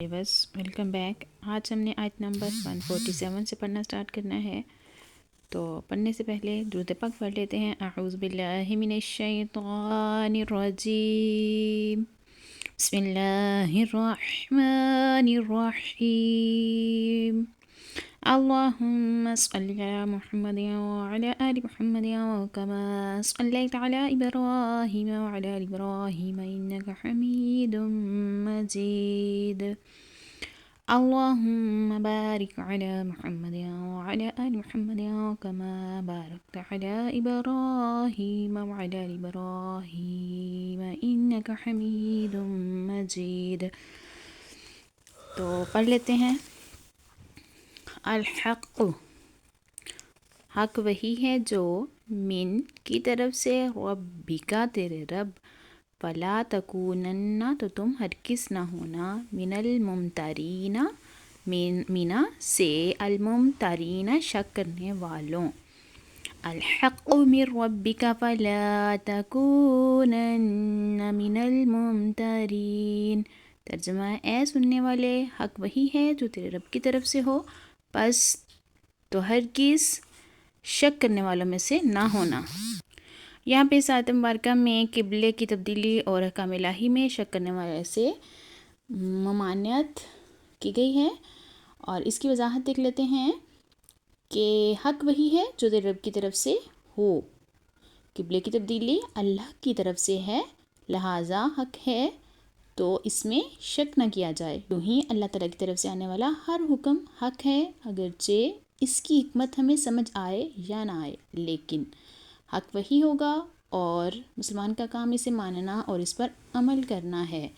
बस welcome back. आज हमने आयत नंबर 147 से पढ़ना स्टार्ट करना है। तो पढ़ने से पहले दुरूद पाक पढ़ लेते हैं। अऊज़ु बिल्लाहि मिनश शैतानिर रजीम। बिस्मिल्लाहिर रहमानिर रहीम। अल्लाहुम्मा सल्लि अला मुहम्मदिन व अला आलि मुहम्मदिन कमा सल्लैता अला इब्राहीम व अला आलि इब्राहीम इन्नका हमीदुम मजीद। अल्लाहुम्मा बारिक अला मुहम्मदिन व अला आलि मुहम्मदिन कमा बारकता अला इब्राहीम व अला आलि इब्राहीम इन्नका हमीदुम मजीद। तो पढ़ लेते हैं। अल-हक़, हक वही है जो मिन की तरफ से, रब्बिका तेरे रब, फला तकूनन्ना तो तुम हरगिज़ ना होना, मिनल मुमतरीना मिना से, अल मुमतरीना शक करने वालों। अल-हक़ मिन रब्बिका फला तकूनन्ना मिनल मुमतरीन। तर्जुमा, ए सुनने वाले, हक वही है जो तेरे रब की तरफ से हो, बस तो हरगिज़ शक करने वालों में से ना होना। यहाँ पे इस आयत मुबारका में किबले की तब्दीली और अहकाम इलाही में शक करने वाले से ममानियत की गई है। और इसकी वजाहत देख लेते हैं कि हक वही है जो तेरे रब की तरफ से हो। किबले की तब्दीली अल्लाह की तरफ से है, लिहाजा हक है तो इसमें शक न किया जाए। यूँ ही अल्लाह ताला की तरफ से आने वाला हर हुक्म हक है, अगरचे इसकी हिकमत हमें समझ आए या ना आए, लेकिन हक वही होगा और मुसलमान का काम इसे मानना और इस पर अमल करना है।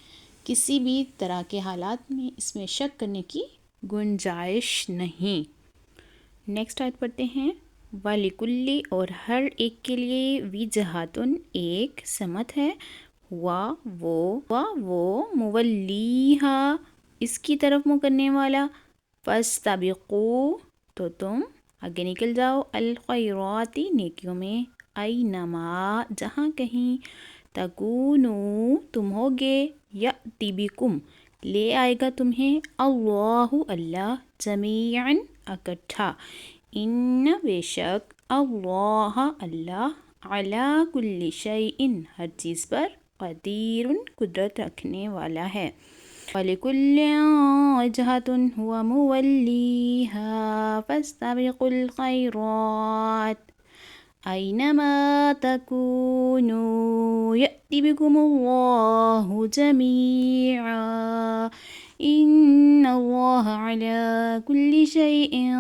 किसी भी तरह के हालात में इसमें शक करने की गुंजाइश नहीं। नेक्स्ट आयत पढ़ते हैं। वलिकुल्ली, और हर एक के लिए, विजहातुन एक समत है, वो मुवल्लीहा इसकी तरफ मुँह करने वाला, फस्तबिकू तो तुम आगे निकल जाओ, अल खैराती नेकियों में, ऐनमा जहाँ कहीं, तकूनू तुम होगे, यअति बिकुम ले आएगा तुम्हें, अल्लाहु अल्लाह, जमीअन इकट्ठा, इन्न बेशक, अल्लाह अल्लाह, अला कुल्ली शैइन हर चीज़ पर, क़दीरुन कुदरत रखने वाला है। वलिकुल्लिन वजहतुन हुवा मुवल्लीहा फस्तबिकुल खैरात ऐनमा तकूनू यअति बिकुमुल्लाहु जमीआ इन्नल्लाहा अला कुल्ली शैइन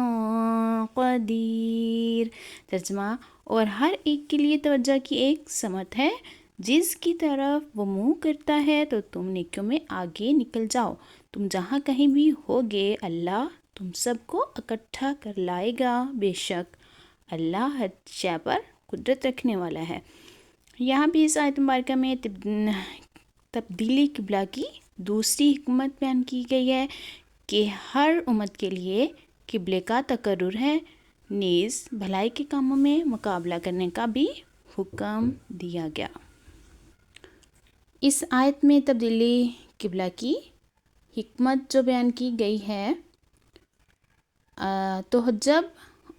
क़दीर। तर्जुमा, और हर एक के लिए तवज्जो की एक समत है, जिसकी तरफ वो मुँह करता है तो तुम नेकियों में आगे निकल जाओ। तुम जहाँ कहीं भी होगे अल्लाह तुम सबको इकट्ठा कर लाएगा, बेशक अल्लाह हर शय पर कुदरत रखने वाला है। यहाँ भी इस आयत मुबारका में तब्दीली किबला की दूसरी हिकमत बयान की गई है कि हर उम्मत के लिए किबले का तकर्रुर है, नीज़ भलाई के कामों में मुकाबला करने का भी हुक्म दिया गया। इस आयत में तब्दीली किबला की हिकमत जो बयान की गई है, तो जब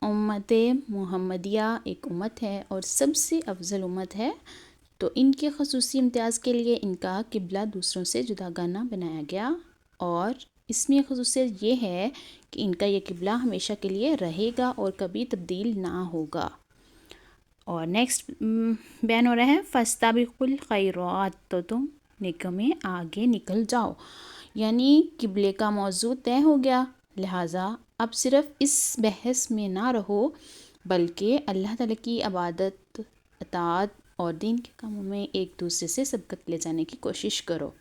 उम्मत मुहम्मदिया एक उम्मत है और सबसे अफजल उम्मत है, तो इनके खसूसी इम्तियाज़ के लिए इनका किबला दूसरों से जुदागाना बनाया गया। और इसमें खसूसियत ये है कि इनका ये किबला हमेशा के लिए रहेगा और कभी तब्दील ना होगा। और नेक्स्ट बयान हो रहा है, फस्ताबिकुल खैरात तो तुम नेकियों में आगे निकल जाओ। यानी किबले का मौजू तय हो गया, लिहाजा अब सिर्फ इस बहस में ना रहो, बल्कि अल्लाह ताला की इबादत, अताअत और दीन के कामों में एक दूसरे से सबकत ले जाने की कोशिश करो।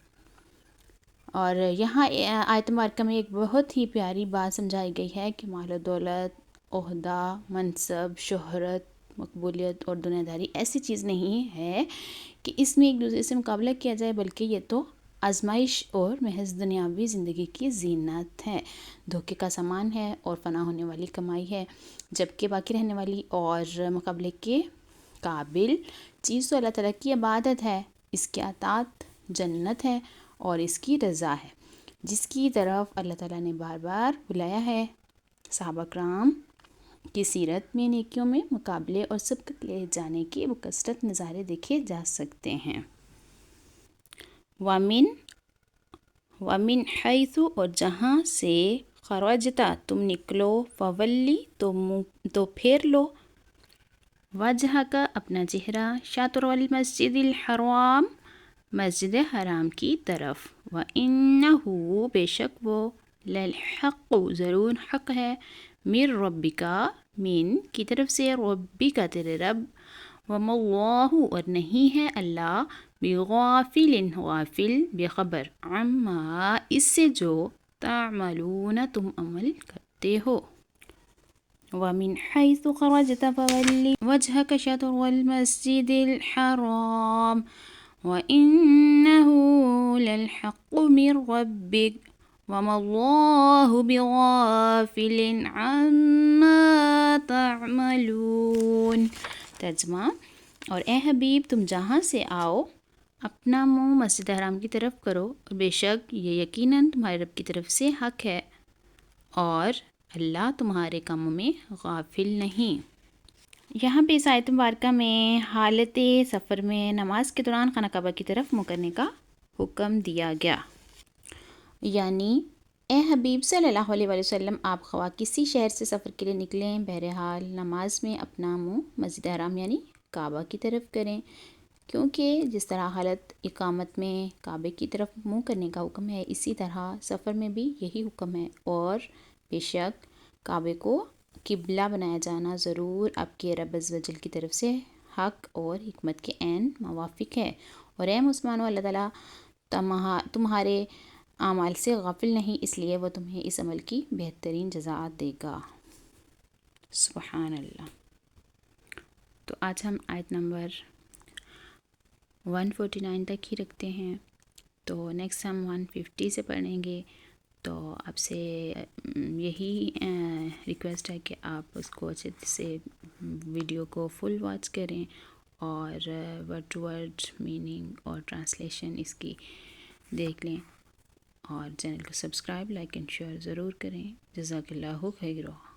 और यहाँ आयत मुबारका में एक बहुत ही प्यारी बात समझाई गई है कि माल दौलत, ओहदा, मनसब, शोहरत, मकबूलियत और दुनियादारी ऐसी चीज़ नहीं है कि इसमें एक दूसरे से मुकाबला किया जाए, बल्कि ये तो आजमाइश और महज दुनियावी ज़िंदगी की जीनत है, धोखे का सामान है और फ़ना होने वाली कमाई है। जबकि बाकी रहने वाली और मुकाबले के काबिल चीज़ तो अल्लाह ताला की इबादत है, इसकी अताअत जन्नत है और इसकी रज़ा है। جس کی طرف اللہ تعالیٰ نے بار بار بلایا ہے۔ صحابہ کرام کی سیرت میں نیکیوں میں مقابلے اور سبقت لے جانے کے بکثرت نظارے دیکھے جا سکتے ہیں۔ وَمِنْ حَيْثُ اور جہاں سے خرجتا تم نکلو فولی تو پھیر لو وجہ کا اپنا چہرہ شطر المسجد الحرام مسجد حرام کی طرف وَإِنَّهُ بے شک وہ للحق ضرور حق ہے من ربکا من کی طرف سے ربی کا تیرے رب وما اللہ اور نہیں ہے اللہ بغافل غافل بخبر عما اس سے جو تعملون تم عمل کرتے ہو۔ وَمِنْ حَيْثُ خَرَجْتَ فَوَلِّ وَجْهَكَ شَطْرَ الْمَسْجِدِ الْحَرَامِ وَإِنَّهُ لَلْحَقُّ مِنْ رَبِّكَ وَمَا اللَّهُ بِغَافِلٍ عَمَّا تَعْمَلُونَ۔ ترجمہ، اور اے حبیب تم جہاں سے آؤ اپنا منہ مسجد حرام کی طرف کرو اور بے شک یہ یقیناً تمہارے رب کی طرف سے حق ہے اور اللہ تمہارے کاموں میں غافل نہیں۔ یہاں پہ اس آیت مبارکہ میں حالت سفر میں نماز کے دوران خانہ کعبہ کی طرف منہ کرنے کا حکم دیا گیا، یعنی اے حبیب صلی اللہ علیہ وآلہ وسلم آپ خواہ کسی شہر سے سفر کے لیے نکلیں بہرحال نماز میں اپنا منہ مسجد حرام یعنی کعبہ کی طرف کریں، کیونکہ جس طرح حالت اقامت میں کعبے کی طرف منہ کرنے کا حکم ہے اسی طرح سفر میں بھی یہی حکم ہے، اور بے شک کعبے کو قبلہ بنایا جانا ضرور آپ کے رب عز و جل کی طرف سے حق اور حکمت کے عین موافق ہے۔ اور اے مسلمانوں اللہ تعالیٰ تمہارے اعمال سے غافل نہیں، اس لیے وہ تمہیں اس عمل کی بہترین جزاء دے گا۔ سبحان اللہ۔ تو آج ہم آیت نمبر 149 تک ہی رکھتے ہیں، تو نیکسٹ ہم 150 سے پڑھیں گے۔ تو آپ سے یہی ریکویسٹ ہے کہ آپ اس کو اچھے سے ویڈیو کو فل واچ کریں اور ورڈ ٹو ورڈ میننگ اور ٹرانسلیشن اس کی دیکھ لیں، اور چینل کو سبسکرائب، لائک اینڈ شیئر ضرور کریں۔ جزاک اللہ خیرہ۔